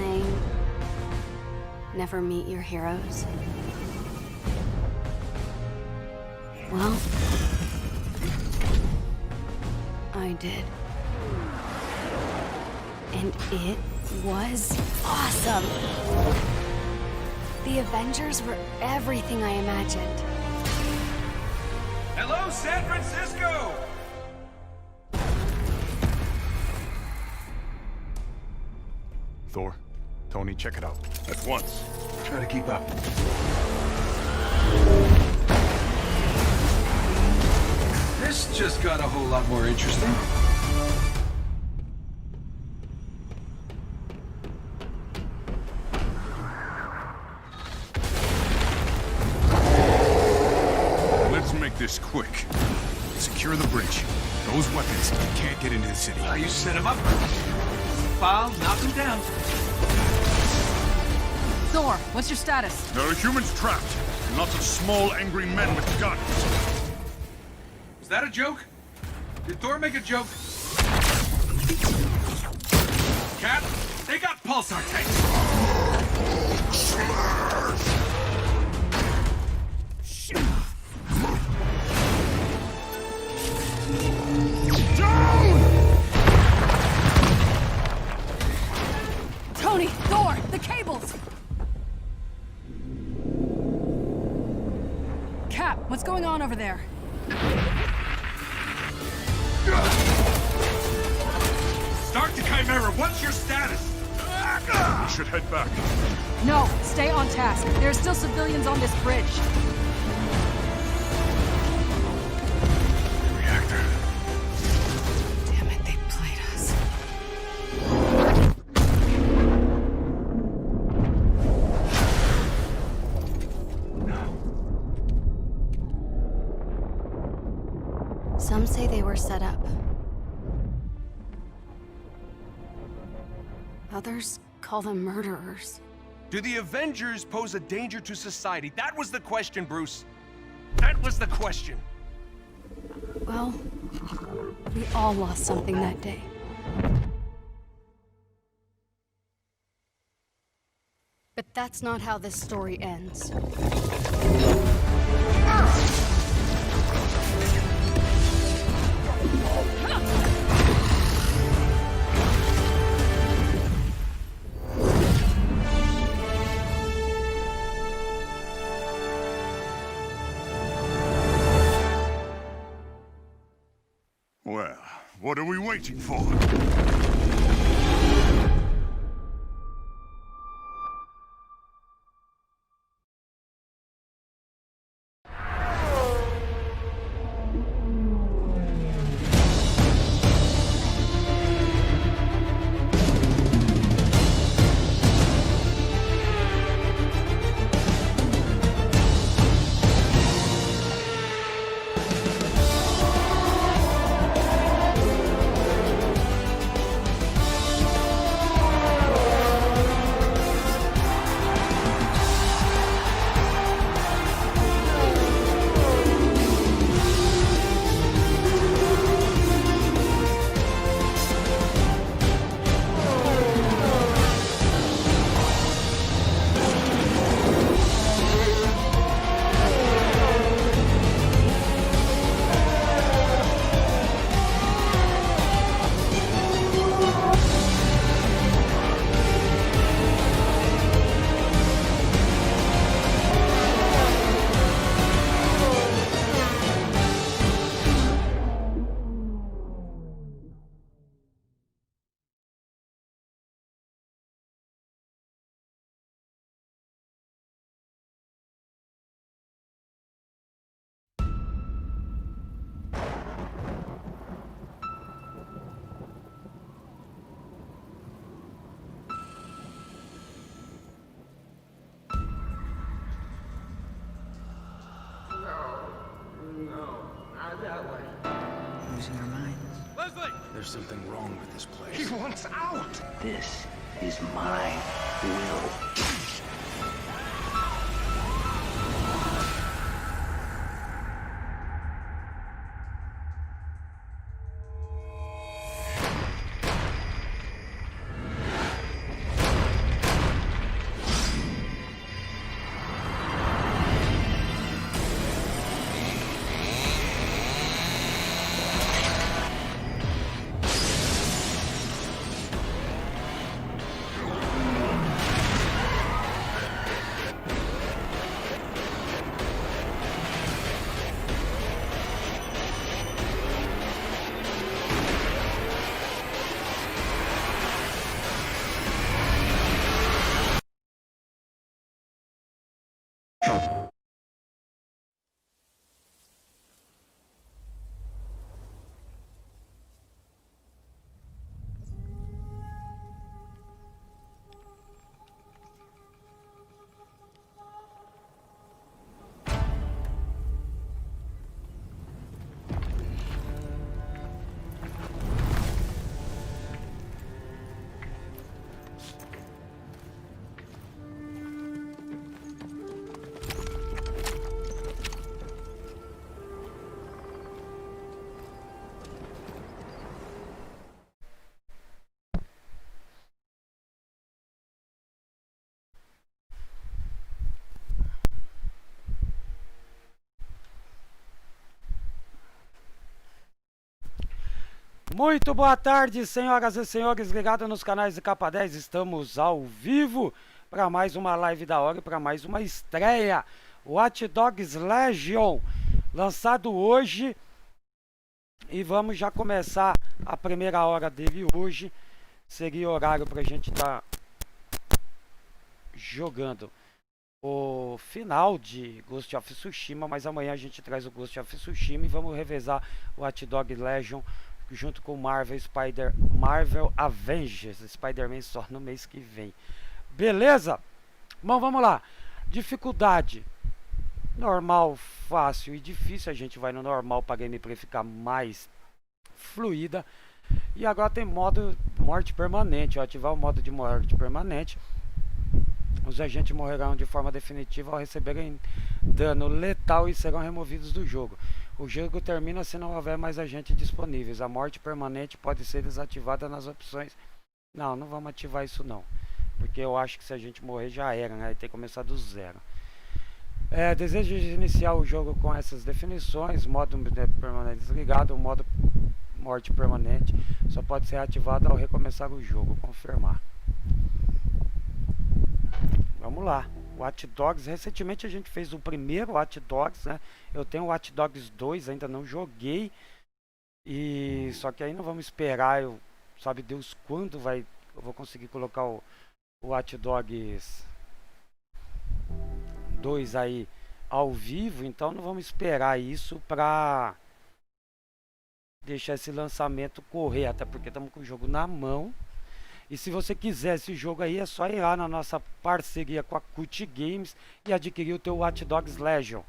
saying never meet your heroes? Well, I did. And it was awesome! The Avengers were everything I imagined. Hello, San Francisco! Thor, Tony, check it out. At once. Try to keep up. This just got a whole lot more interesting. Let's make this quick. Secure the bridge. Those weapons can't get into the city. You set him up. File, knock him down. Thor, what's your status? There are humans trapped. Lots of small, angry men with guns. Was that a joke? Did Thor make a joke? Cat, they got pulsar tanks. Tony, Thor, the cables! Cap, what's going on over there? Start to Chimera, what's your status? We should head back. No, stay on task. There are still civilians on this bridge. Reactor. Damn it, they played us. Some say they were set up. Others call them murderers. Do the Avengers pose a danger to society? That was the question, Bruce. That was the question. Well, we all lost something that day. But that's not how this story ends. Well, what are we waiting for? Losing our minds. Leslie! There's something wrong with this place. He wants out! This is my will. Muito boa tarde, senhoras e senhores ligados nos canais de Capa 10. Estamos ao vivo para mais uma live da hora e para mais uma estreia. Watch Dogs Legion, lançado hoje. E vamos já começar a primeira hora dele hoje. Seria horário para a gente estar jogando o final de Ghost of Tsushima, mas amanhã a gente traz o Ghost of Tsushima e vamos revezar o Watch Dogs Legion junto com Marvel Avengers, Spider-Man só no mês que vem. Beleza? Bom, vamos lá. Dificuldade normal, fácil e difícil. A gente vai no normal para a gameplay ficar mais fluida. E agora tem modo morte permanente. Ao ativar o modo de morte permanente, os agentes morrerão de forma definitiva ao receberem dano letal e serão removidos do jogo. O jogo termina se não houver mais agentes disponíveis. A morte permanente pode ser desativada nas opções. Não vamos ativar isso não, porque eu acho que se a gente morrer já era, né? Tem que começar do zero. Desejo de iniciar o jogo com essas definições. Modo permanente desligado. O modo morte permanente só pode ser ativado ao recomeçar o jogo. Confirmar. Vamos lá. Watch Dogs, recentemente a gente fez o primeiro Watch Dogs, né? Eu tenho o Watch Dogs 2, ainda não joguei. E só que aí não vamos esperar, sabe Deus quando eu vou conseguir colocar o Watch Dogs 2 aí ao vivo, então não vamos esperar isso pra deixar esse lançamento correr, até porque estamos com o jogo na mão. E se você quiser esse jogo aí, é só ir lá na nossa parceria com a Cut Games e adquirir o teu Watch Dogs Legion.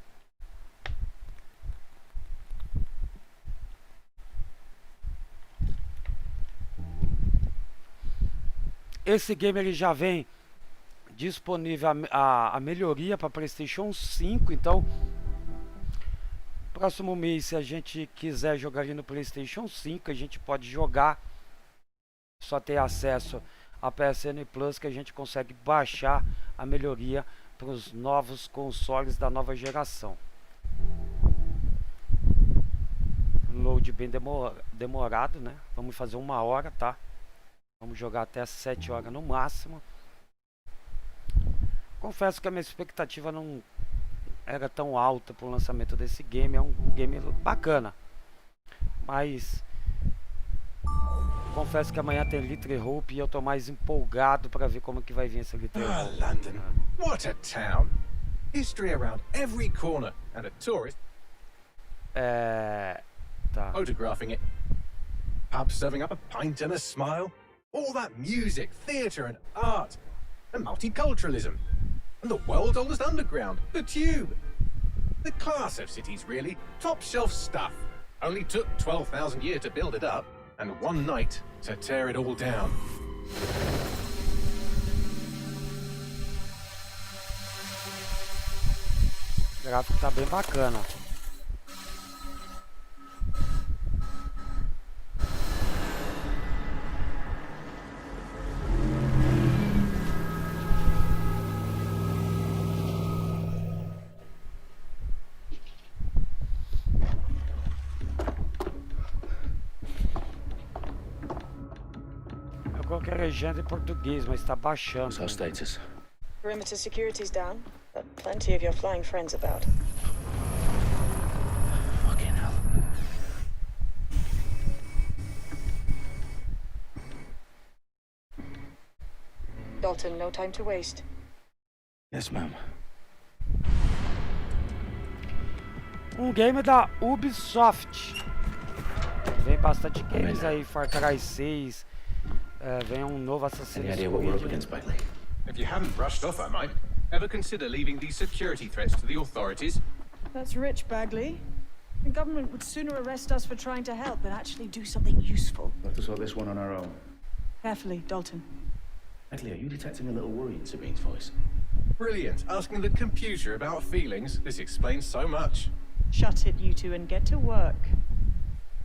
Esse game ele já vem disponível a melhoria para PlayStation 5, então próximo mês, se a gente quiser jogar ali no PlayStation 5, a gente pode jogar. Só ter acesso a PSN Plus que a gente consegue baixar a melhoria para os novos consoles da nova geração. Load bem demorado, né? Vamos fazer 1 hora, tá? Vamos jogar até 7 horas no máximo. Confesso que a minha expectativa não era tão alta para o lançamento desse game. É um game bacana, mas confesso que amanhã tem Little Hope e eu tô mais empolgado para ver como que vai vir esse Little Hope. London. What a town. History around every corner and a tourist Tá. photographing it. Pubs serving up a pint and a smile. All that music, theatre and art. And multiculturalism. And the world's oldest underground, the Tube. The class of cities, really. Top shelf stuff. Only took 12,000 years to build it up. And one night to tear it all down. O gráfico tá bem bacana. Qualquer legenda em português, mas tá baixando. What's our status? Perimeter security's down, but plenty of your flying friends about. Fucking hell. Dalton, no time to waste. Yes, ma'am. Um game da Ubisoft. Vem bastante games aí, Far Cry 6. Vem um novo Assassin's Any idea what we're up Creed. against, Bagley? If you haven't brushed off, I might. Ever consider leaving these security threats to the authorities? That's rich, Bagley. The government would sooner arrest us for trying to help than actually do something useful. We'll have to sort this one on our own. Carefully, Dalton. Bagley, are you detecting a little worry in Sabine's voice? Brilliant. Asking the computer about feelings. This explains so much. Shut it, you two, and get to work.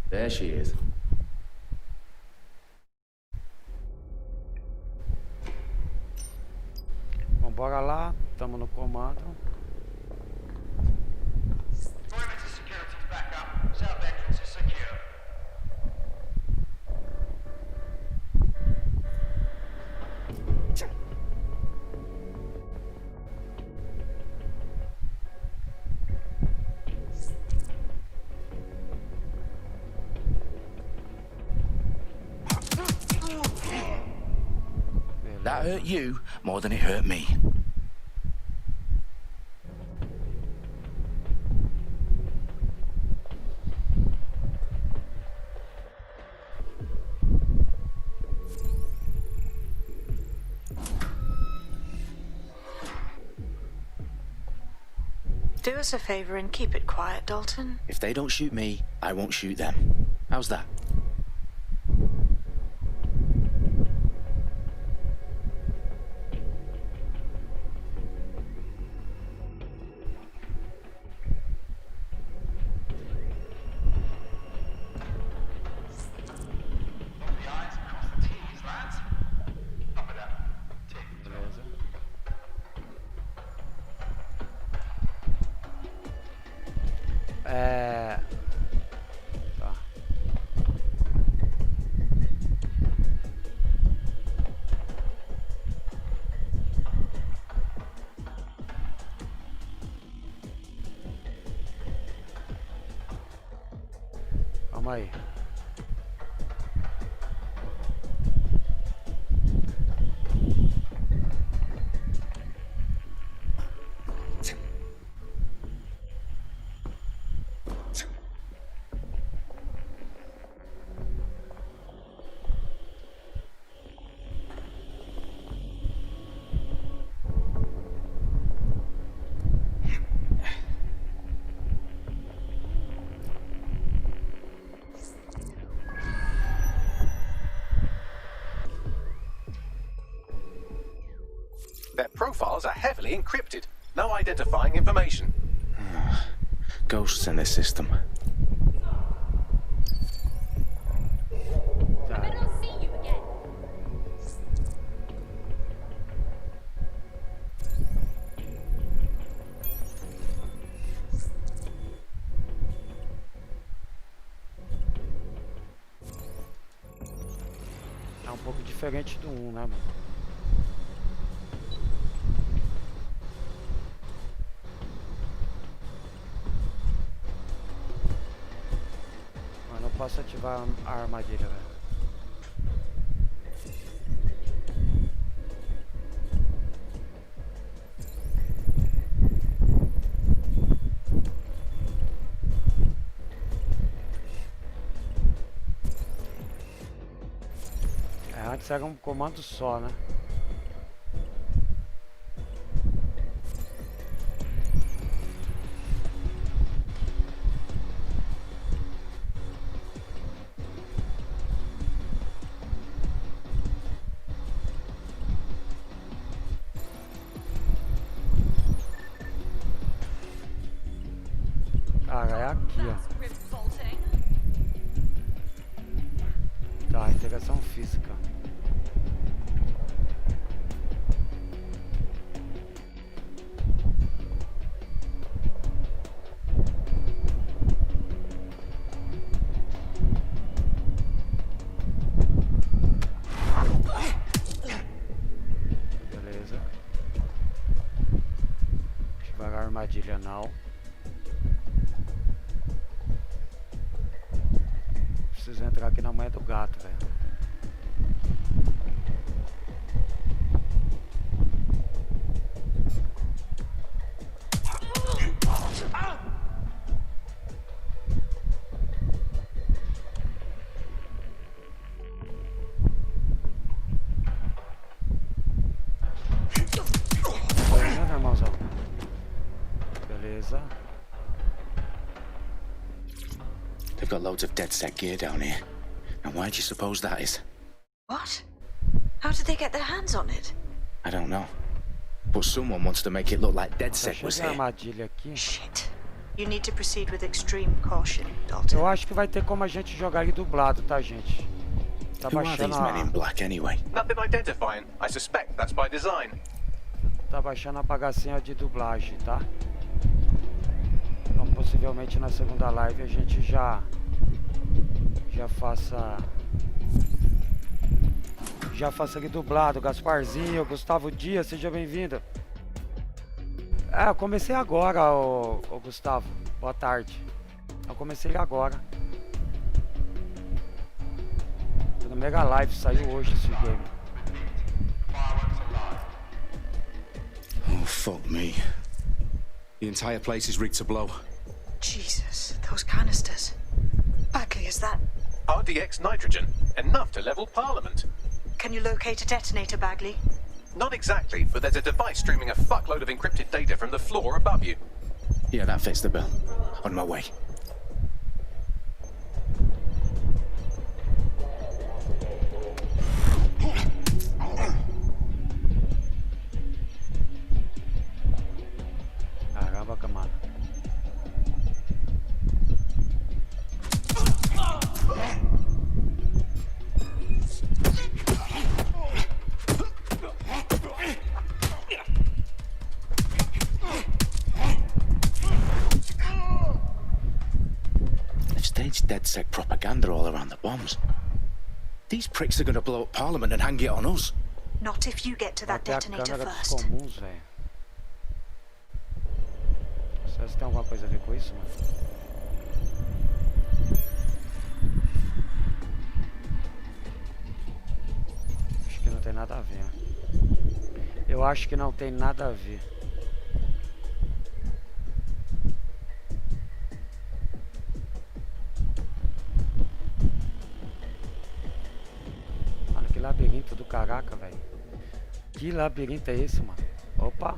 There she is. Bora lá, estamos no comando. Perimeter security's back up. South entrance is secure. That hurt you more than it hurt me. Do us a favor and keep it quiet, Dalton. If they don't shoot me, I won't shoot them. How's that? Tá. Calma aí. Their profiles are heavily encrypted. No identifying information. Ghosts in this system. É um pouco diferente do 1, né, mano? Mas não posso ativar a armadilha, velho. Antes era um comando só, né? Cara, é aqui, ó. Tá, integração física. Beleza. Ativar a armadilha não. Preciso entrar aqui na manha do gato, velho. Beleza, irmãozão? Beleza. They've got loads of dead-set gear down here. And why do you suppose that is? What? How did they get their hands on it? I don't know. But someone wants to make it look like Tá DeadSec was cheio de here. armadilha aqui. Shit. You need to proceed with extreme caution, Dalton. Eu acho que vai ter como a gente jogar ele dublado, tá, gente? Tá Who are baixando these men in a... black anyway? Nothing identifying. I suspect that's by design. Tá baixando a bagacinha de dublagem, tá? Então possivelmente na segunda live a gente já faça ele dublado. Gasparzinho, Gustavo Dias, seja bem-vindo. Eu comecei agora, ô Gustavo. Boa tarde. Eu comecei agora. Tô no Mega Live, saiu hoje esse game. Fuck me. The entire place is rigged to blow. Jesus, those canisters. Bagley, is that... RDX nitrogen, enough to level Parliament. Can you locate a detonator, Bagley? Not exactly, but there's a device streaming a fuckload of encrypted data from the floor above you. Yeah, that fits the bill. On my way. Caramba, mano. They've staged DedSec propaganda all around the bombs. These pricks are gonna blow up Parliament and hang it on us. Not if you get to that Até a detonator câmera dos first. comuns, velho. Será que tem alguma coisa a ver com isso, mano? Acho que não tem nada a ver. Eu acho que não tem nada a ver. Mano, que labirinto do caraca, velho. Que labirinto é esse, mano? Opa!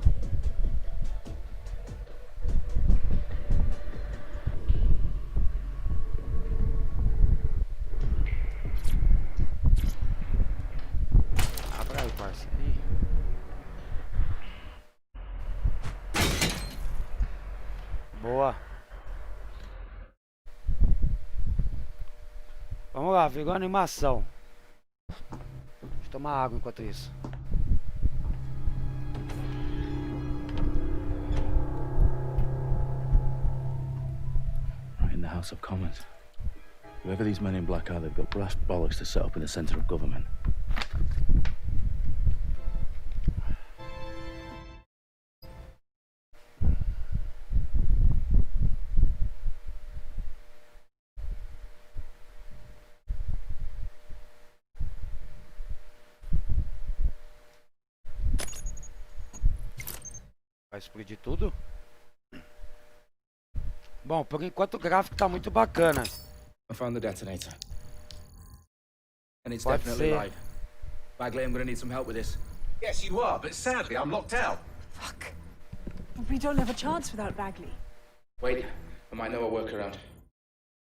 Abra aí, parça. Ih. Boa. Vamos lá, virou animação. Deixa eu tomar água enquanto isso. Right in the House of Commons. Whoever these men in black are, they've got brass bollocks to set up in the centre of government. Vai explodir tudo? Bom, por enquanto o gráfico tá muito bacana. I found the detonator. And it's Pode definitely ser. live. Bagley, I'm gonna need some help with this. Yes, you are, but sadly I'm locked out. Fuck. We don't have a chance without Bagley. Wait, I might know a workaround.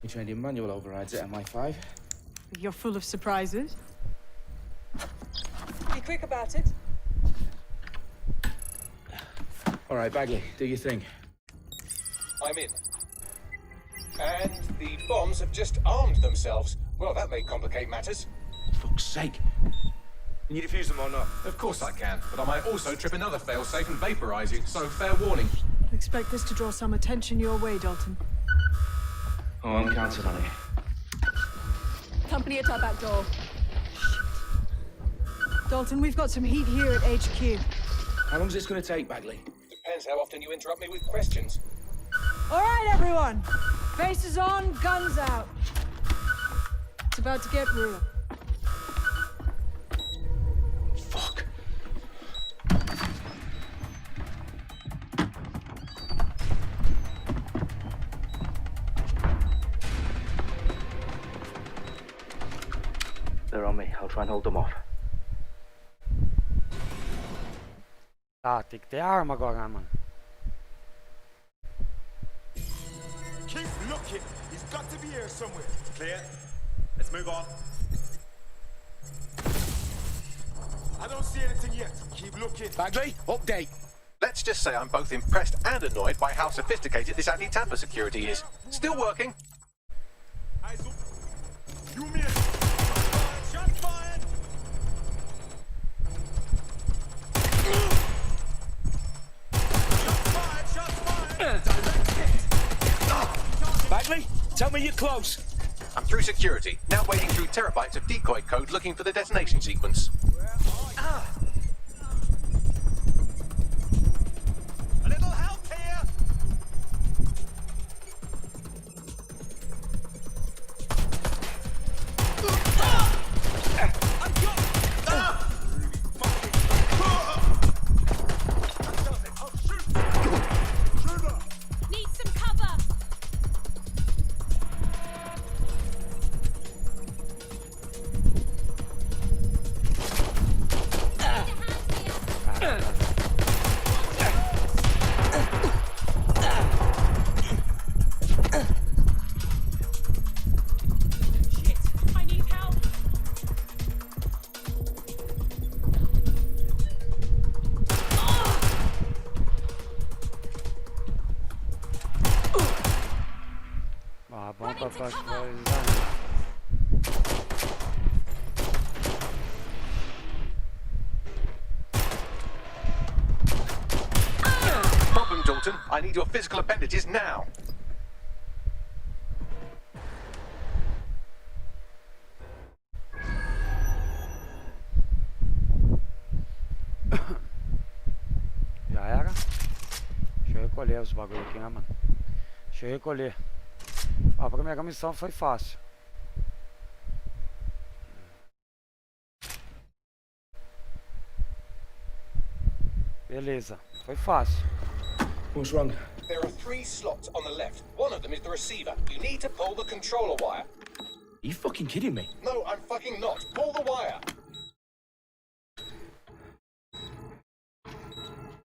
We trained in manual overrides at MI5. You're full of surprises. Be quick about it. All right, Bagley, do your thing. I'm in. And the bombs have just armed themselves. Well, that may complicate matters. Fuck's sake. Can you defuse them or not? Of course I can, but I might also trip another failsafe and vaporize you, so fair warning. Expect this to draw some attention your way, Dalton. Oh, I'm counting on it. Company at our back door. Dalton, we've got some heat here at HQ. How long's this gonna take, Bagley? Depends how often you interrupt me with questions. All right, everyone. Faces on, guns out. It's about to get real. Fuck. They're on me. I'll try and hold them off. Tá, tem que ter arma agora, mano. Keep looking. He's got to be here somewhere. Clear. Let's move on. I don't see anything yet. Keep looking. Bagley, update. Let's just say I'm both impressed and annoyed by how sophisticated this anti-tamper security is. Still working. Eyes up. You miss. Shot fired. Shot fired. Direct hit. Bagley, tell me you're close. I'm through security, now wading through terabytes of decoy code looking for the detonation sequence. A little help here. I'm got. acho que vai dar. Problem, Dalton. I need your physical appendages now. Já era? Deixa eu recolher os bagulho aqui, né, mano? Deixa eu recolher. A primeira missão foi fácil. Beleza, foi fácil. What's wrong? There are 3 slots on the left. One of them is the receiver. You need to pull the controller wire. Are you fucking kidding me? No, I'm fucking not. Pull the wire.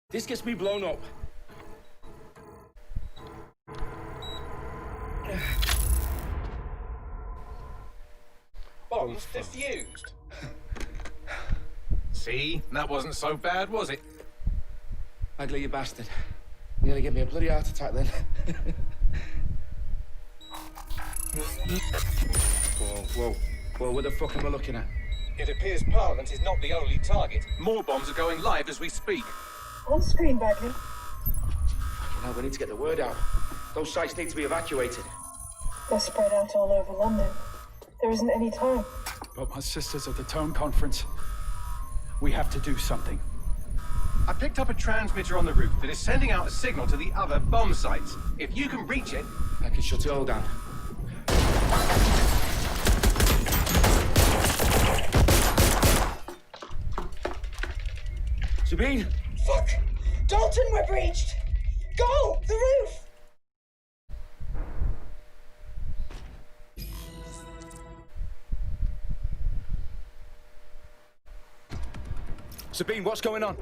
This gets me blown up. Bombs defused. See? That wasn't so bad, was it? Ugly, you bastard. Nearly gave me a bloody heart attack then. Whoa, what the fuck am I looking at? It appears Parliament is not the only target. More bombs are going live as we speak. On screen, Bagley. Now we need to get the word out. Those sites need to be evacuated. They're spread out all over London. There isn't any time. But my sister's at the town conference. We have to do something. I picked up a transmitter on the roof that is sending out a signal to the other bomb sites. If you can reach it... I can shut it all down. Sabine! Fuck! Dalton, we're breached! Go! The roof! Sabine, what's going on?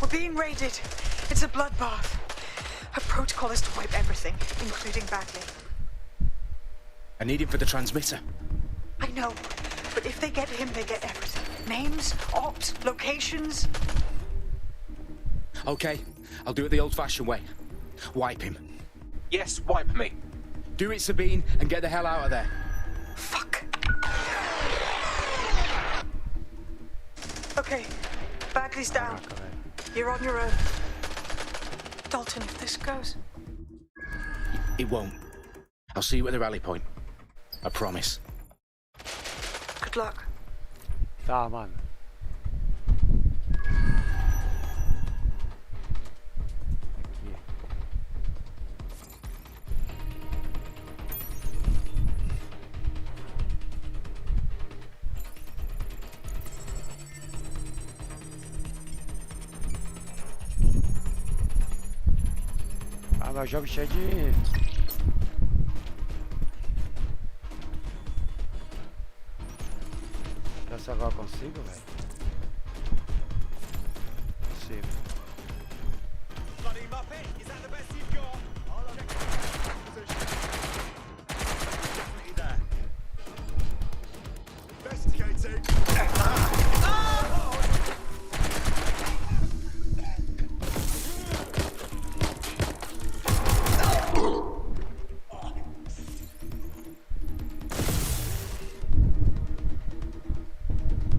We're being raided. It's a bloodbath. Our protocol is to wipe everything, including Bagley. I need him for the transmitter. I know, but if they get him, they get everything. Names, ops, locations. Okay, I'll do it the old-fashioned way. Wipe him. Yes, wipe me. Do it, Sabine, and get the hell out of there. Fuck. Okay, Bagley's down. You're on your own. Dalton, if this goes... It won't. I'll see you at the rally point. I promise. Good luck. Tá, mano. Aqui. Ah, meu jogo cheio de... Essa agora eu consigo, velho? Consigo. Bloody Muppet, is that the best you've got? I'll check position. Definitely there. Investigating.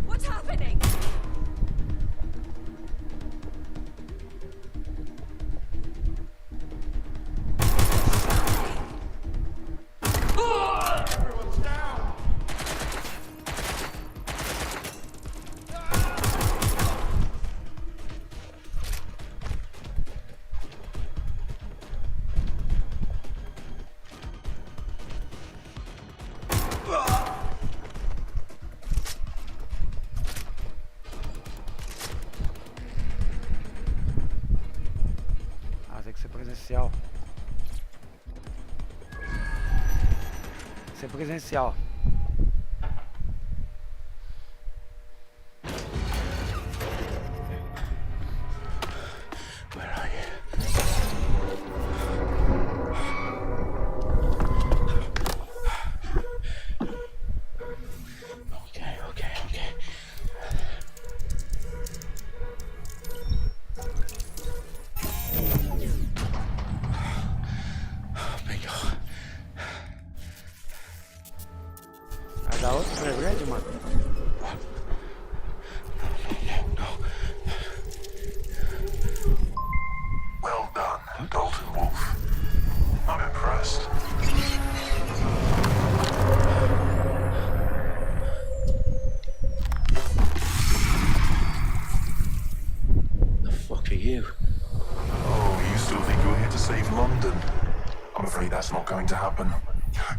What's happening? Everyone's down. Ah, tem que ser presencial. Tem que ser presencial. Where are you? Okay. Bingo. happen.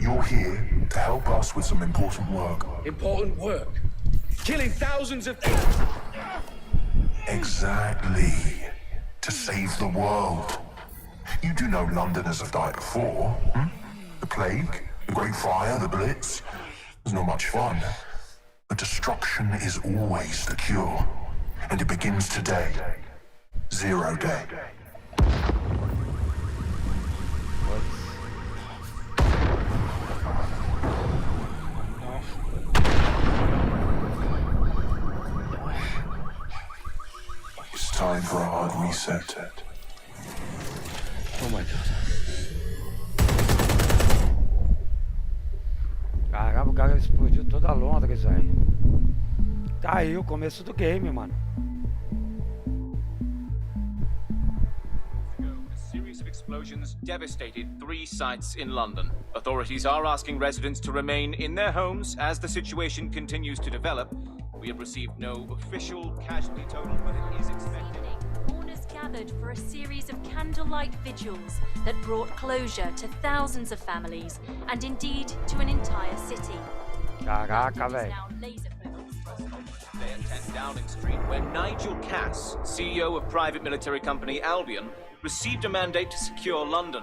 You're here to help us with some important work. Important work? Killing thousands of... Exactly. To save the world. You do know Londoners have died before, hmm? The plague, the Great Fire, the Blitz. It's not much fun. But destruction is always the cure. And it begins today. 0 day. It's time for a hard reset. Oh my god. Caramba, o cara explodiu toda Londres, velho. Tá aí o começo do game, mano. A series of explosions devastated 3 sites in London. Authorities are asking residents to remain in their homes as the situation continues to develop. We have received no official casualty total, but it is expected. Mourners gathered for a series of candlelight vigils that brought closure to thousands of families and indeed to an entire city. Caraca, velho. Today at 10 Downing Street, where Nigel Cass, CEO of private military company Albion, received a mandate to secure London.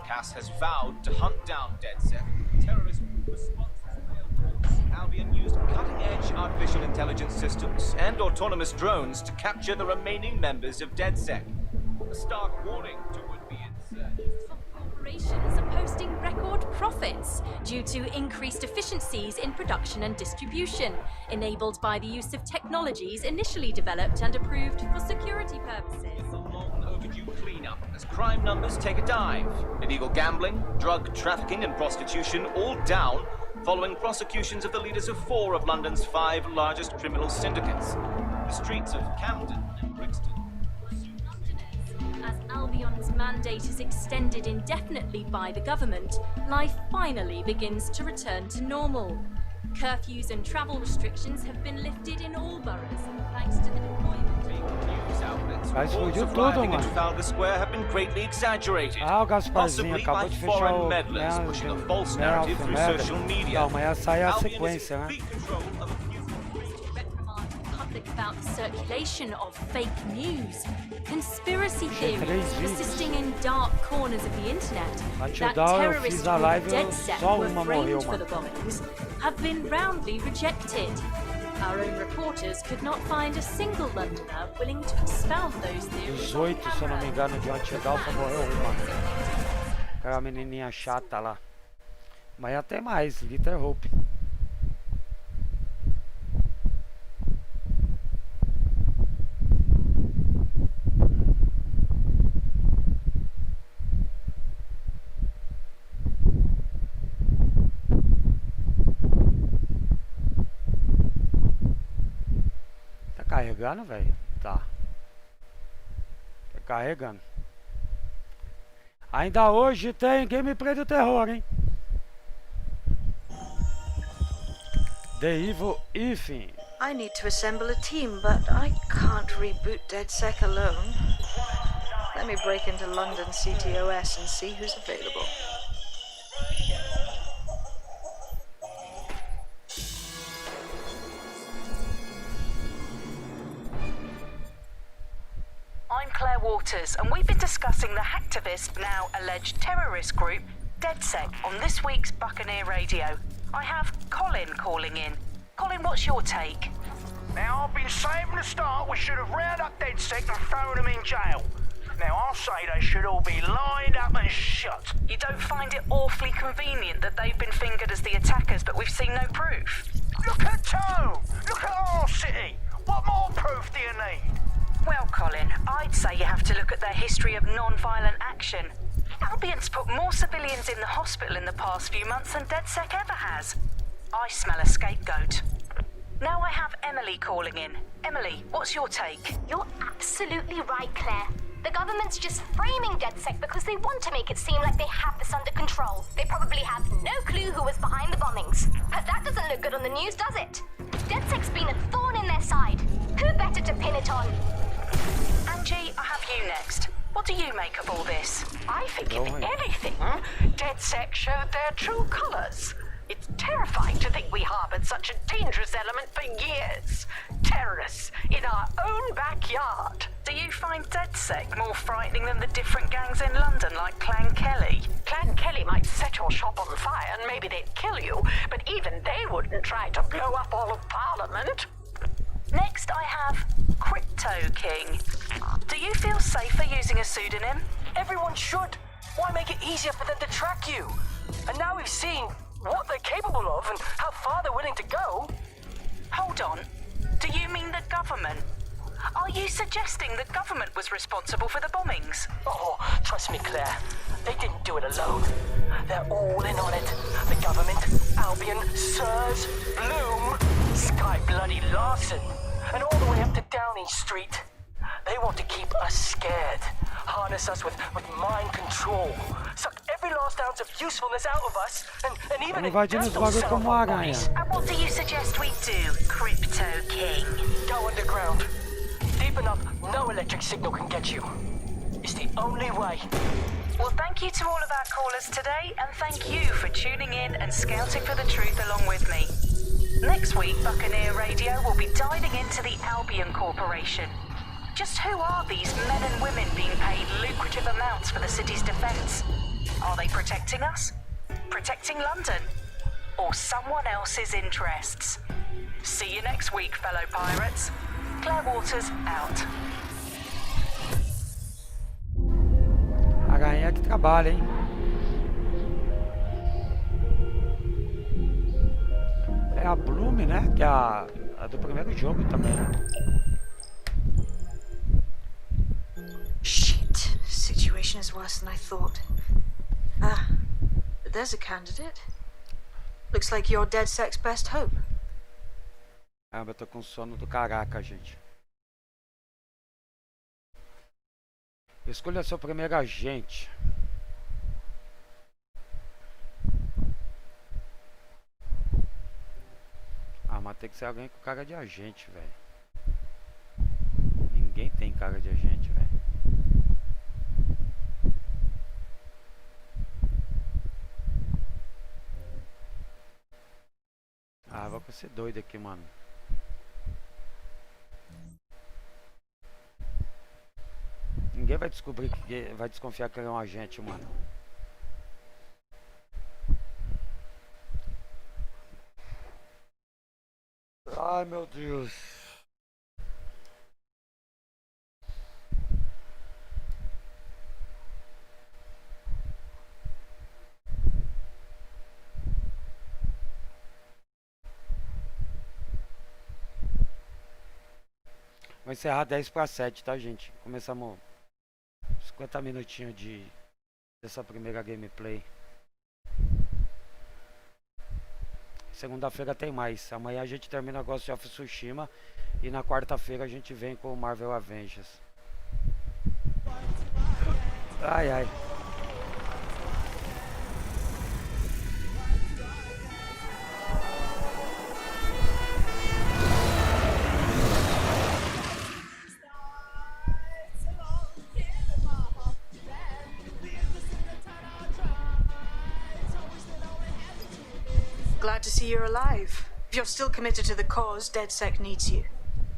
Cass has vowed to hunt down DedSec, terrorist responses. Albion used cutting-edge artificial intelligence systems and autonomous drones to capture the remaining members of DedSec. A stark warning to would-be insurgents. Corporations are posting record profits due to increased efficiencies in production and distribution, enabled by the use of technologies initially developed and approved for security purposes. It's a long overdue cleanup as crime numbers take a dive. Illegal gambling, drug trafficking and prostitution all down following prosecutions of the leaders of 4 of London's 5 largest criminal syndicates. The streets of Camden and Brixton. As Albion's mandate is extended indefinitely by the government, life finally begins to return to normal. Curfews and travel restrictions have been lifted in all boroughs, thanks to the deployment of news outlets. Vai Reports explodir of tudo, rioting in mano. Trafalgar Square have been greatly exaggerated, Ah, o Gasparzinho possibly acabou by de fechar foreign o meddlers pushing a false narrative through social media. Calma, essa aí é a Albion is in sequência, né? complete control of a few public about the circulation of fake news, conspiracy theories persisting in dark corners of the internet that terrorist group DedSec were framed for the bombings have been roundly rejected. Our own reporters could not find a single Londoner willing to expound those theories. 18, se eu não me engano, de Antigalfa morreu uma. Aquela menininha chata lá. Mas até mais, Little Hope. Carregando, velho? Tá. Tá carregando. Ainda hoje tem gameplay do terror, hein? The Evil Ethan. I need to assemble a team, but I can't reboot DedSec alone. Let me break into London CTOS and see who's available. I'm Claire Waters, and we've been discussing the hacktivist, now alleged terrorist group, DedSec, on this week's Buccaneer Radio. I have Colin calling in. Colin, what's your take? Now, I've been saying from the start we should have rounded up DedSec and thrown them in jail. Now, I'll say they should all be lined up and shot. You don't find it awfully convenient that they've been fingered as the attackers, but we've seen no proof? Look at Tone! Look at our city! What more proof do you need? Well, Colin, I'd say you have to look at their history of non-violent action. Albion's put more civilians in the hospital in the past few months than DedSec ever has. I smell a scapegoat. Now I have Emily calling in. Emily, what's your take? You're absolutely right, Claire. The government's just framing DedSec because they want to make it seem like they have this under control. They probably have no clue who was behind the bombings. But that doesn't look good on the news, does it? DedSec's been a thorn in their side. Who better to pin it on? Angie, I have you next. What do you make of all this? I think, if anything, DedSec showed their true colors. It's terrifying to think we harbored such a dangerous element for years. Terrorists in our own backyard. Do you find DedSec more frightening than the different gangs in London, like Clan Kelly? Clan Kelly might set your shop on fire and maybe they'd kill you, but even they wouldn't try to blow up all of Parliament. Next, I have Crypto King. Do you feel safer using a pseudonym? Everyone should. Why make it easier for them to track you? And now we've seen what they're capable of and how far they're willing to go. Hold on. Do you mean the government? Are you suggesting the government was responsible for the bombings? Oh, trust me, Claire. They didn't do it alone. They're all in on it. The government, Albion, Sirs, Bloom, Sky Bloody Larson, and all the way up to Downing Street. They want to keep us scared, harness us with mind control, suck every last ounce of usefulness out of us, and even ingest us como a aranha. And what do you suggest we do, Crypto King? Go underground. Deep enough, no electric signal can get you. It's the only way. Well, thank you to all of our callers today, and thank you for tuning in and scouting for the truth along with me. Next week, Buccaneer Radio will be diving into the Albion Corporation. Just who are these men and women being paid lucrative amounts for the city's defence? Are they protecting us? Protecting London? Or someone else's interests? See you next week, fellow pirates. Claire Waters out. A rainha que trabalha, hein? É a Bloom, né? Que é a do primeiro jogo também, né? Shit. Situation is worse than I thought. Ah, but there's a candidate. Looks like you're DedSec's best hope. Ah, eu tô com sono do caraca, gente. Escolha seu primeiro agente. Ah, mas tem que ser alguém com cara de agente, velho. Ninguém tem cara de agente, velho. Ah, vou ser doido aqui, mano. Ninguém vai descobrir que vai desconfiar que ele é um agente, mano. Ai, meu Deus. Vou encerrar 10 para 7, tá, gente? Começamos 50 minutinhos dessa primeira gameplay. Segunda-feira tem mais. Amanhã a gente termina Ghost of Tsushima. E na quarta-feira a gente vem com o Marvel Avengers. Ai, ai. Glad to see you're alive. If you're still committed to the cause, DedSec needs you.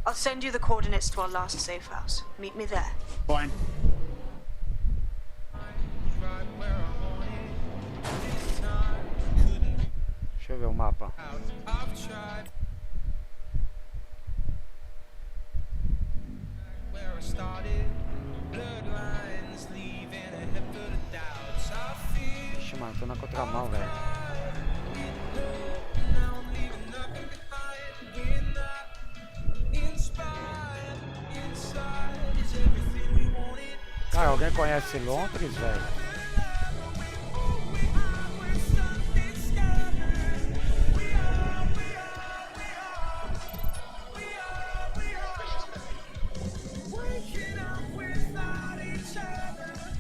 I'll send you the coordinates to our last safe house. Meet me there. Fine. Deixa eu ver o mapa. Ixi, mano, tô na contramão, velho. Cara, alguém conhece Londres, velho?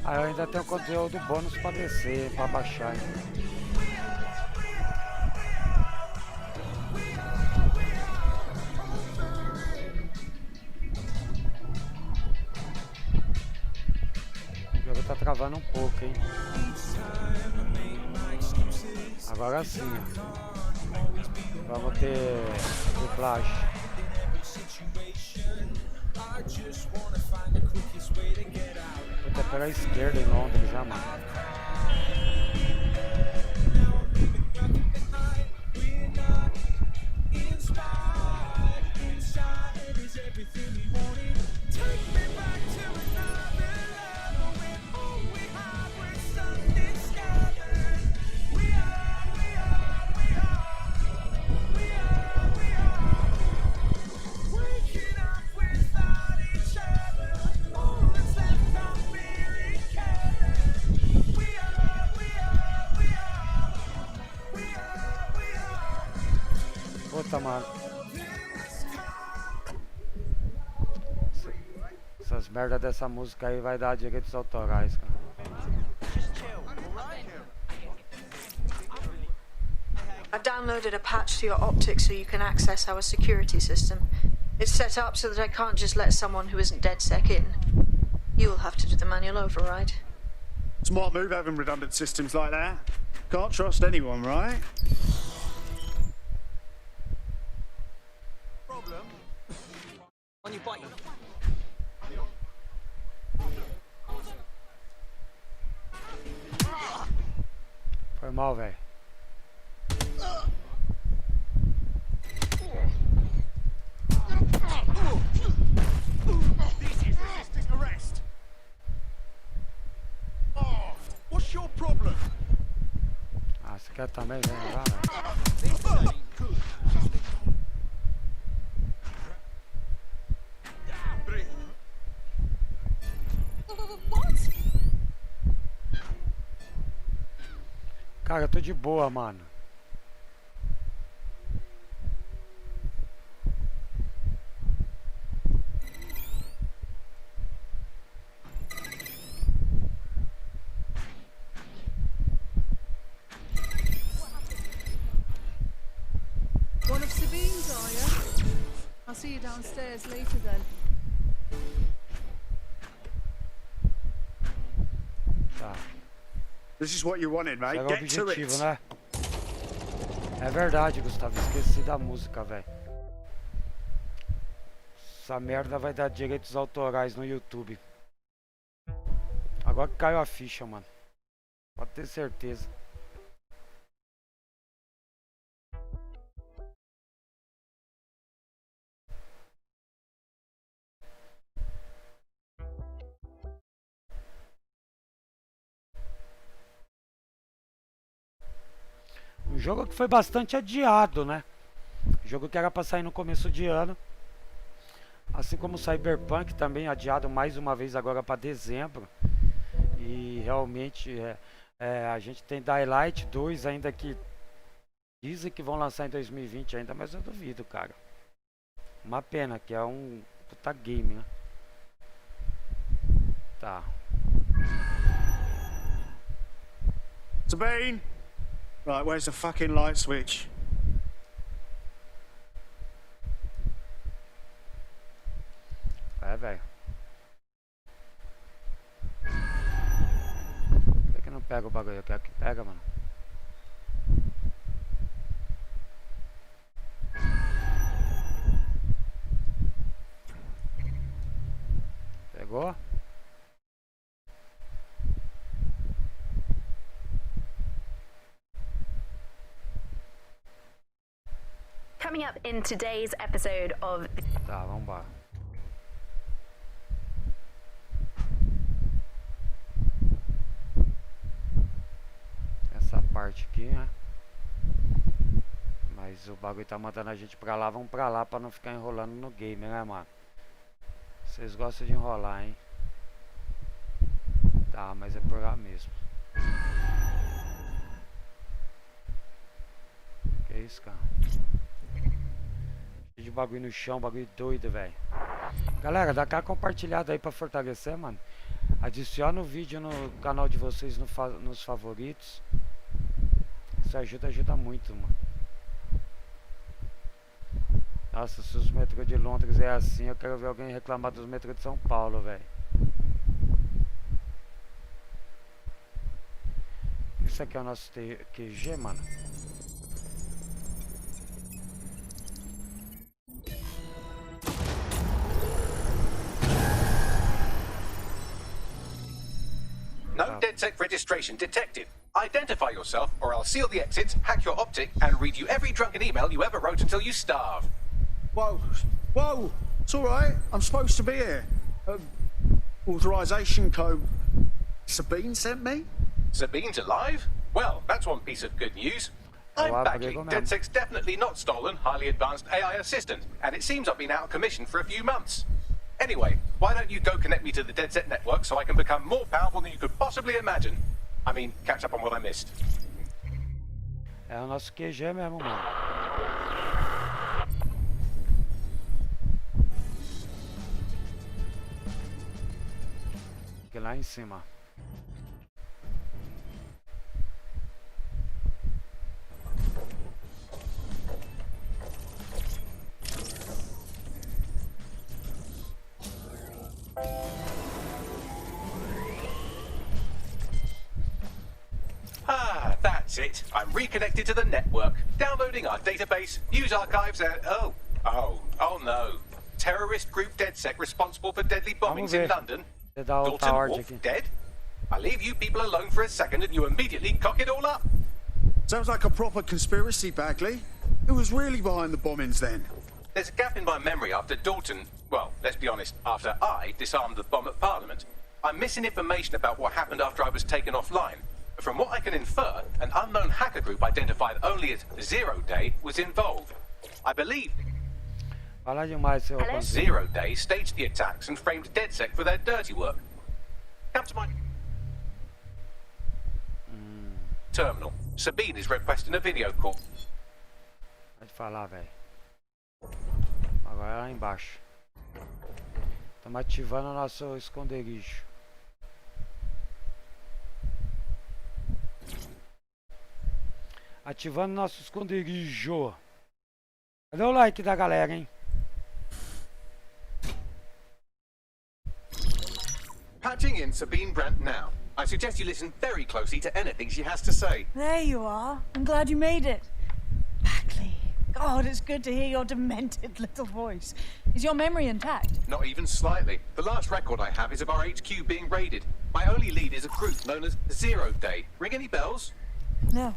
Ah, eu ainda tenho conteúdo bônus pra descer, pra baixar ainda. tá travando um pouco, hein? Agora sim, ó. Vamos ter dublagem. Puta, pela esquerda em Londres, já, mano. Puta, mano. Essas merdas dessa música aí vai dar direitos autorais, cara. I've downloaded a patch to your optics so you can access our security system. It's set up so that I can't just let someone who isn't DedSec in. You'll have to do the manual override. Smart move having redundant systems like that. Can't trust anyone, right? Problem? On your bike. Foi mal, velho. This is resisting arrest. Oh, what's your problem? Ah, você quer também, vem lá, velho. Cara, eu tô de boa, mano. One of Sabine's, are you? I'll see you downstairs later then. Tá. This is what you wanted, mate. Esse era o Get to objetivo, it. né? É verdade, Gustavo. Esqueci da música, velho. Essa merda vai dar direitos autorais no YouTube. Agora que caiu a ficha, mano. Pode ter certeza. Um jogo que foi bastante adiado, né? Jogo que era pra sair no começo de ano. Assim como o Cyberpunk também adiado mais uma vez agora pra dezembro. E realmente a gente tem Daylight 2 ainda que dizem que vão lançar em 2020 ainda, mas eu duvido, cara. Uma pena, que é um puta game, né? Tá. Sabine! Right, where's the fucking light switch? É, velho. Por que não pega o bagulho? Eu quero que pega, mano. Pegou? Coming up in today's episode of... Tá, vamos embora. Essa parte aqui, né? Mas o bagulho tá mandando a gente pra lá, vamos pra lá pra não ficar enrolando no game, né, mano? Vocês gostam de enrolar, hein? Tá, mas é por lá mesmo. Que isso, cara? De bagulho no chão, bagulho doido, velho. Galera, dá aquela compartilhada aí pra fortalecer, mano. Adiciona o vídeo no canal de vocês nos favoritos. Isso ajuda muito, mano. Nossa, se os metrô de Londres é assim, eu quero ver alguém reclamar dos metrô de São Paulo, velho. esse aqui é o nosso QG, mano? No DedSec registration detected. Identify yourself, or I'll seal the exits, hack your optic, and read you every drunken email you ever wrote until you starve. Whoa, whoa, it's all right. I'm supposed to be here. Authorization code. Sabine sent me? Sabine's alive? Well, that's one piece of good news. I'm Bagley, DedSec's definitely not stolen, highly advanced AI assistant, and it seems I've been out of commission for a few months. Anyway, why don't you go connect me to the DedSec network so I can become more powerful than you could possibly imagine? I mean, catch up on what I missed. É o nosso QG mesmo, mano. Fique lá em cima. Ah, that's it. I'm reconnected to the network, downloading our database, news archives, and oh no. Terrorist group DedSec responsible for deadly bombings in London. Dalton Wolf dead? I leave you people alone for a second and you immediately cock it all up. Sounds like a proper conspiracy, Bagley. Who was really behind the bombings then? There's a gap in my memory after Dalton, well, let's be honest, after I disarmed the bomb at Parliament. I'm missing information about what happened after I was taken offline. From what I can infer, an unknown hacker group identified only as Zero Day was involved. I believe Zero Day staged the attacks and framed DedSec for their dirty work. Come to my terminal. Sabine is requesting a video call. Pode falar, velho. Agora é lá embaixo. Estamos ativando o nosso esconderijo. Ativando nosso esconderijo. Cadê o like da galera, hein? Patching in Sabine Brandt now. I suggest you listen very closely to anything she has to say. There you are. I'm glad you made it. Bagley. God, it's good to hear your demented little voice. Is your memory intact? Not even slightly. The last record I have is of our HQ being raided. My only lead is a group known as Zero Day. Ring any bells? No.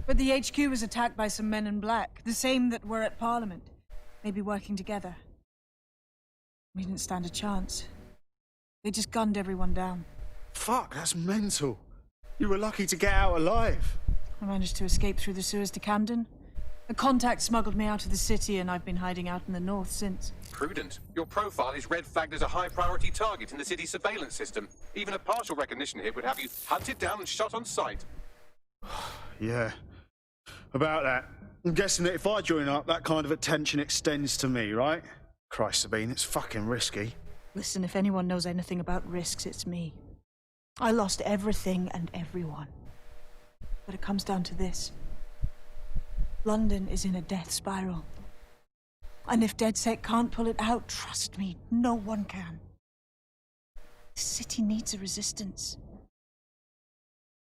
But the HQ was attacked by some men in black, the same that were at Parliament. Maybe working together. We didn't stand a chance. They just gunned everyone down. Fuck, that's mental. You were lucky to get out alive. I managed to escape through the sewers to Camden. A contact smuggled me out of the city and I've been hiding out in the north since. Prudent. Your profile is red flagged as a high priority target in the city's surveillance system. Even a partial recognition hit would have you hunted down and shot on sight. Yeah. About that. I'm guessing that if I join up, that kind of attention extends to me, right? Christ, Sabine, it's fucking risky. Listen, if anyone knows anything about risks, it's me. I lost everything and everyone. But it comes down to this. London is in a death spiral. And if DedSec can't pull it out, trust me, no one can. The city needs a resistance.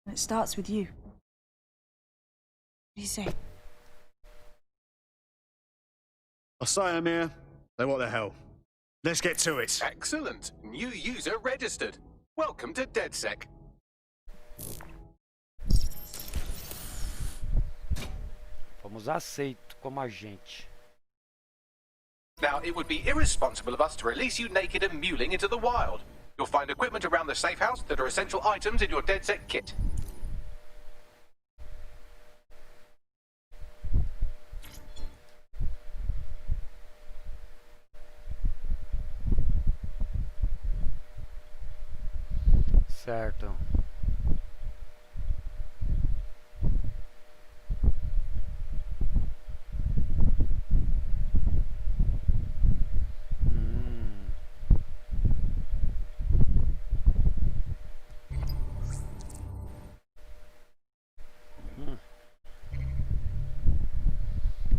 And it starts with you. What do you say? I say I'm here. Then what the hell? Let's get to it. Excellent. New user registered. Welcome to DedSec. Fomos aceitos como agente. Now, it would be irresponsible of us to release you naked and mewling into the wild. You'll find equipment around the safe house that are essential items in your DedSec kit. Certo.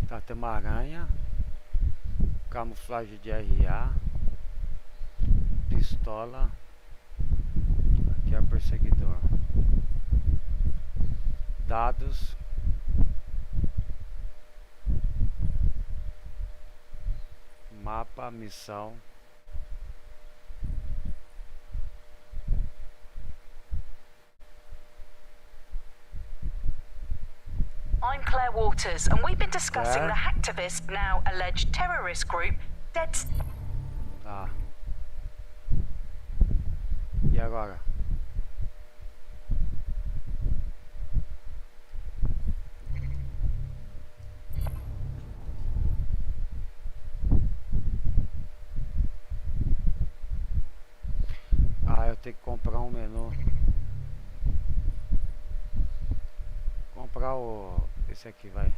Tá, tem uma aranha. Camuflagem de RA. Pistola. Aqui é o perseguidor. Dados. Mapa, missão. I'm Claire Waters, and we've been discussing the hacktivist, now alleged terrorist group, Dead... Tá. E agora? Ah, eu tenho que comprar um menu. Comprar o... esse aqui, vai.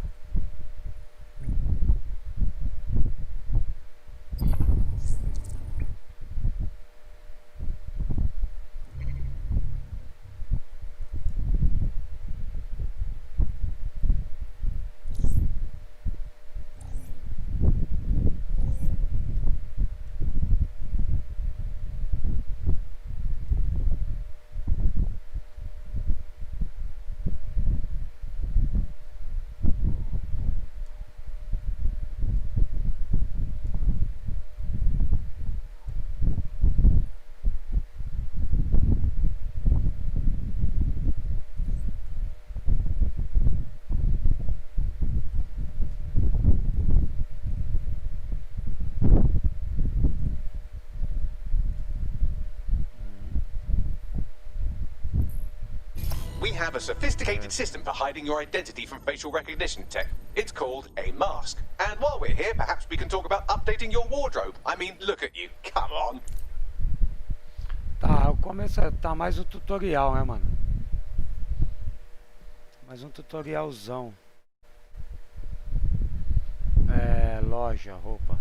We have a sophisticated system for hiding your identity from facial recognition tech. It's called a mask. And while we're here, perhaps we can talk about updating your wardrobe. I mean, look at you. Come on. Tá, o começo tá mais um tutorial, né, mano? Mais um tutorialzão. É, loja, roupa.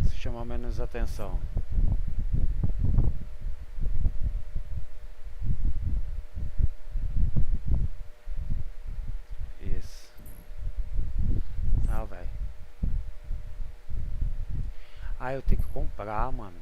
Se chama menos atenção. Isso. Ah, velho. Ah, eu tenho que comprar, mano.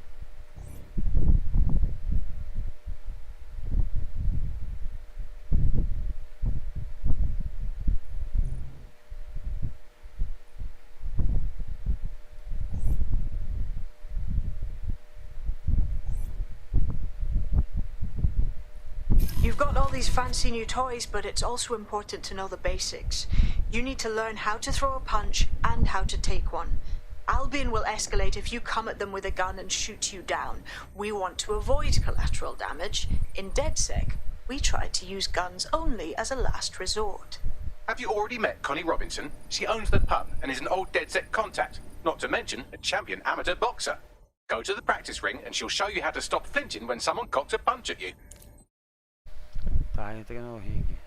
You've got all these fancy new toys, but it's also important to know the basics. You need to learn how to throw a punch and how to take one. Albion will escalate if you come at them with a gun and shoot you down. We want to avoid collateral damage. In DedSec, we try to use guns only as a last resort. Have you already met Connie Robinson? She owns the pub and is an old DedSec contact, not to mention a champion amateur boxer. Go to the practice ring and she'll show you how to stop flinching when someone cocks a punch at you. Tá, entrei no ringue.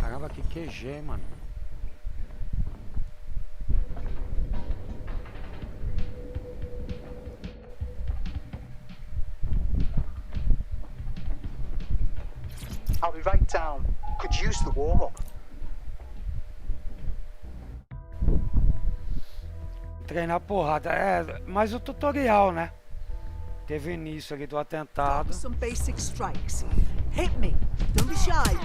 Caramba, que QG, mano. I'll be right down. Could use the warm-up. Treinar porrada. É, mais o tutorial, né? Teve início ali do atentado. Some basic strikes. Hit me. Don't be shy.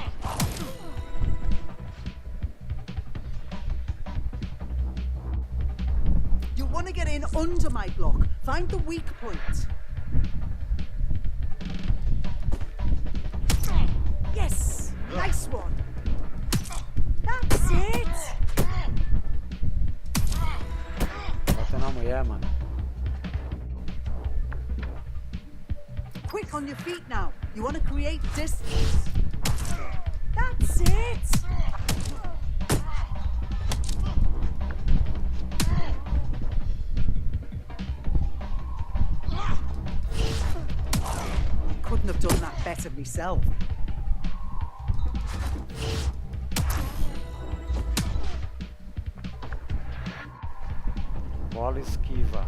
You want to get in under my block. Find the weak point. Yes. Nice one. That's it. Bota na mulher, mano. Quick on your feet now. You want to create distance. That's it. Couldn't have done that better myself. Bola esquiva.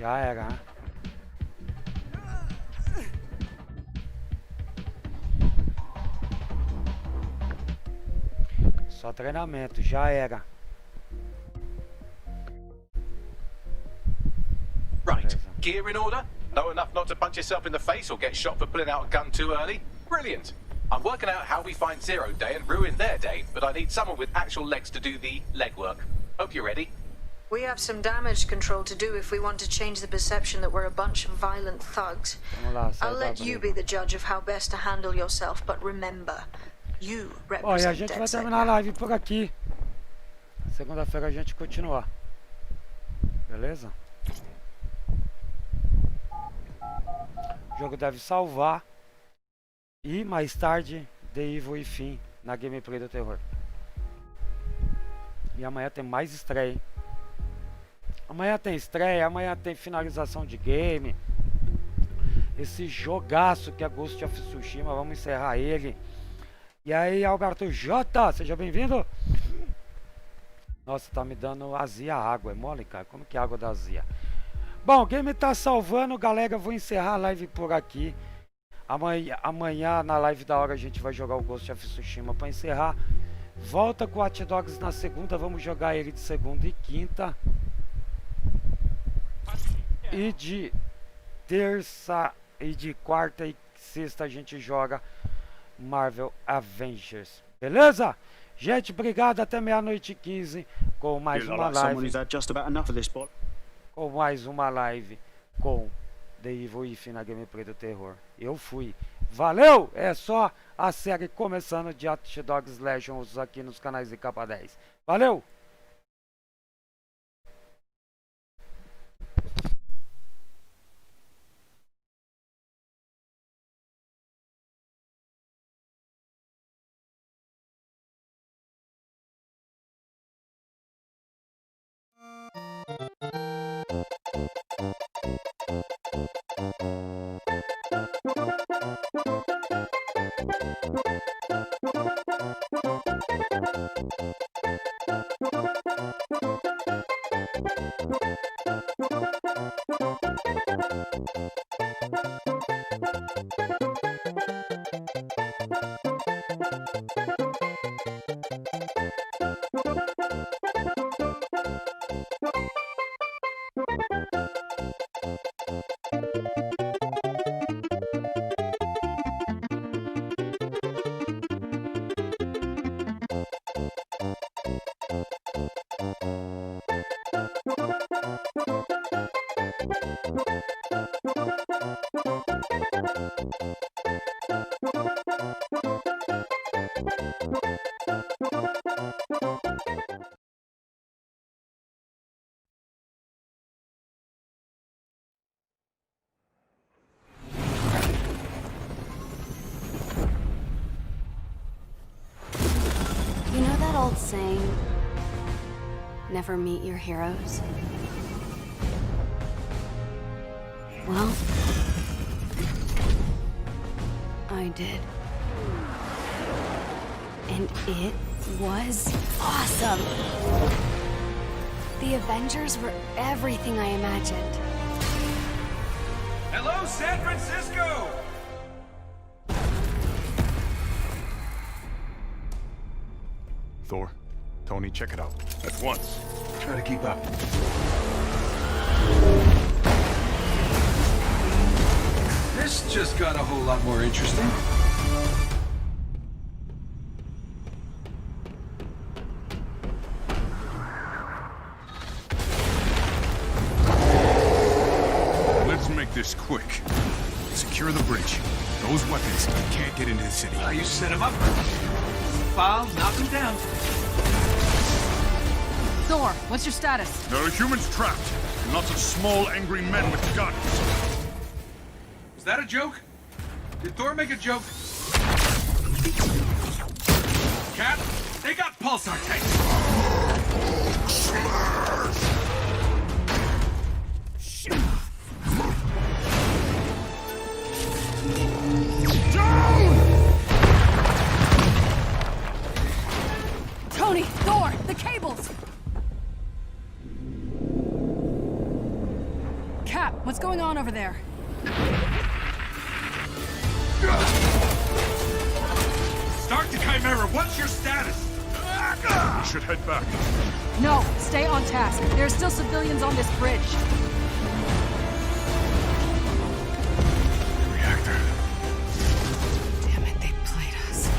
Já era, né? Só treinamento, já era. Right, gear in order? Know enough not to punch yourself in the face or get shot for pulling out a gun too early? Brilliant. I'm working out how we find Zero Day and ruin their day, but I need someone with actual legs to do the legwork. Hope you're ready. We have some damage control to do if we want to change the perception that we're a bunch of violent thugs. I'll let you be the judge of how best to handle yourself, but remember, you Bom, e a represent gente vai DedSec. terminar a live por aqui. Segunda-feira a gente continua. Beleza? O jogo deve salvar. E mais tarde, The Evil e fim na gameplay do terror. E amanhã tem mais estreia, hein? Amanhã tem estreia, amanhã tem finalização de game. Esse jogaço que é Ghost of Tsushima, vamos encerrar ele. E aí, Alberto J, seja bem-vindo. Nossa, tá me dando azia a água, é mole, cara? Como que é a água da azia? Bom, o game tá salvando, galera, vou encerrar a live por aqui. Amanhã na live da hora a gente vai jogar o Ghost of Tsushima para encerrar. Volta com o Hot Dogs na segunda, vamos jogar ele de segunda e quinta. E de terça e de quarta e sexta a gente joga Marvel Avengers. Beleza? Gente, obrigado, até 00h15 com mais uma live. Com mais uma live com The Evil e fim na gameplay do terror. Eu fui. Valeu! É só a série começando de Hot Dogs Legends aqui nos canais de Capa 10. Valeu! You know that old saying, never meet your heroes? Well, I did. And it was awesome! The Avengers were everything I imagined. Hello, San Francisco! Thor, Tony, check it out. At once. Try to keep up. This just got a whole lot more interesting. Let's make this quick. Secure the bridge. Those weapons can't get into the city. You set them up. File, knock them down. Thor, what's your status? There are humans trapped, and lots of small, angry men with guns. Was that a joke? Did Thor make a joke? Cap, they got pulsar tanks. Tony, Thor, the cables! Cap, what's going on over there? Start to Chimera, what's your status? We should head back. No, stay on task. There are still civilians on this bridge. Reactor. Damn it, they played us.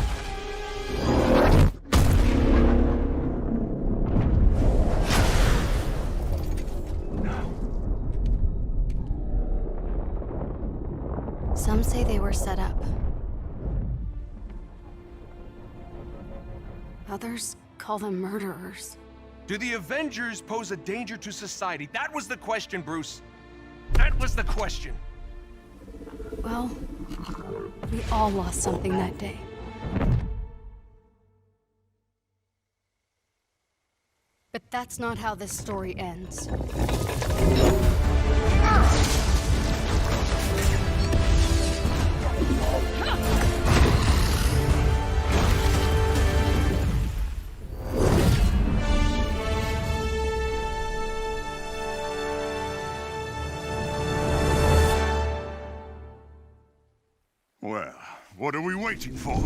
Some say they were set up. Others call them murderers. Do the Avengers pose a danger to society? That was the question, Bruce. That was the question. Well, we all lost something that day. But that's not how this story ends. Well, what are we waiting for?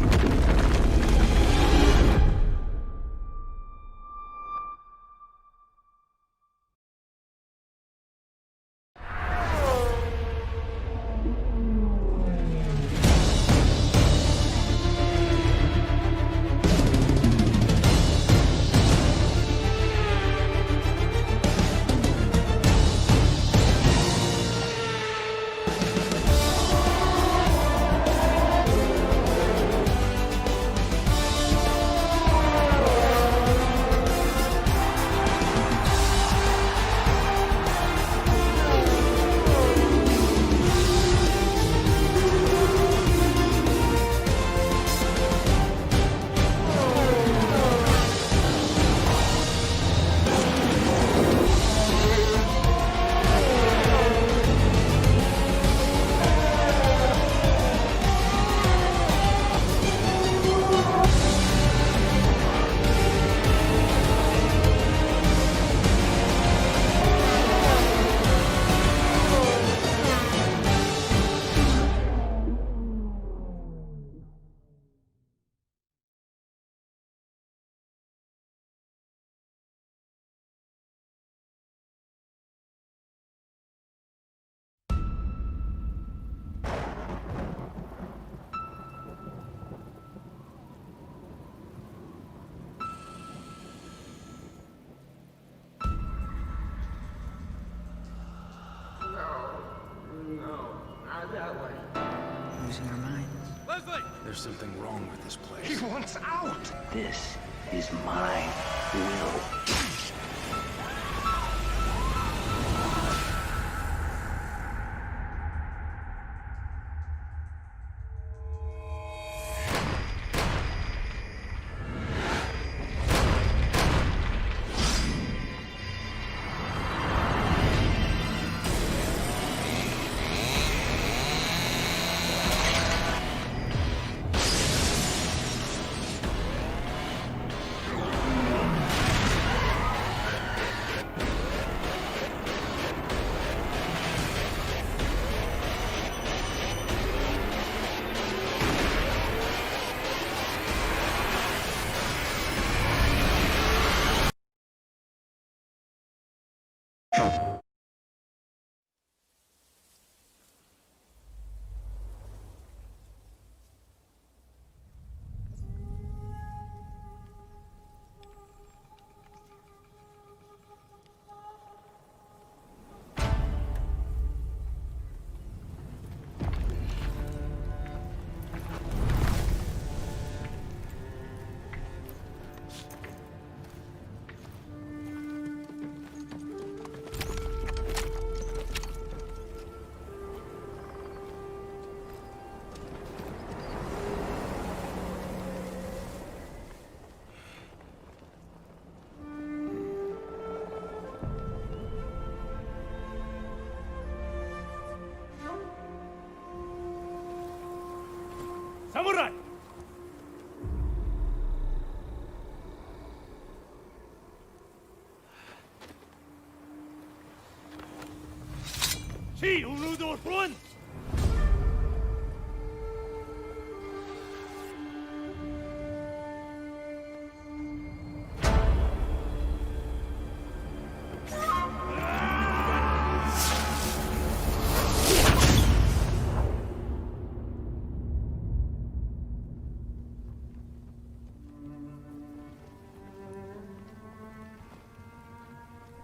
Losing our minds. Leslie! There's something wrong with this place. He wants out! This is my will.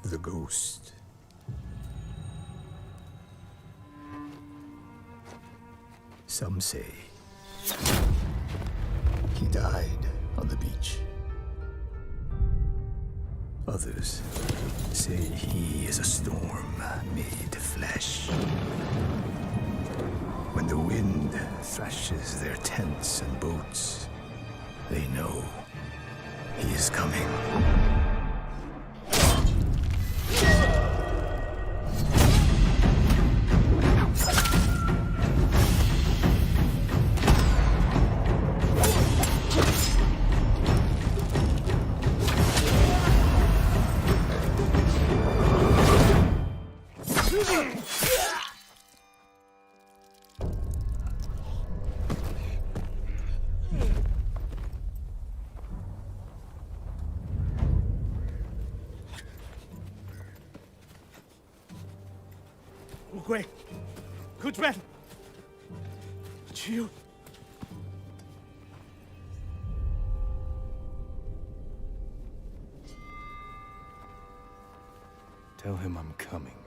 The ghost. Some say he died on the beach. Others say he is a storm made flesh. When the wind thrashes their tents and boats, they know he is coming. Gue, Kujben, Chiu. Tell him I'm coming.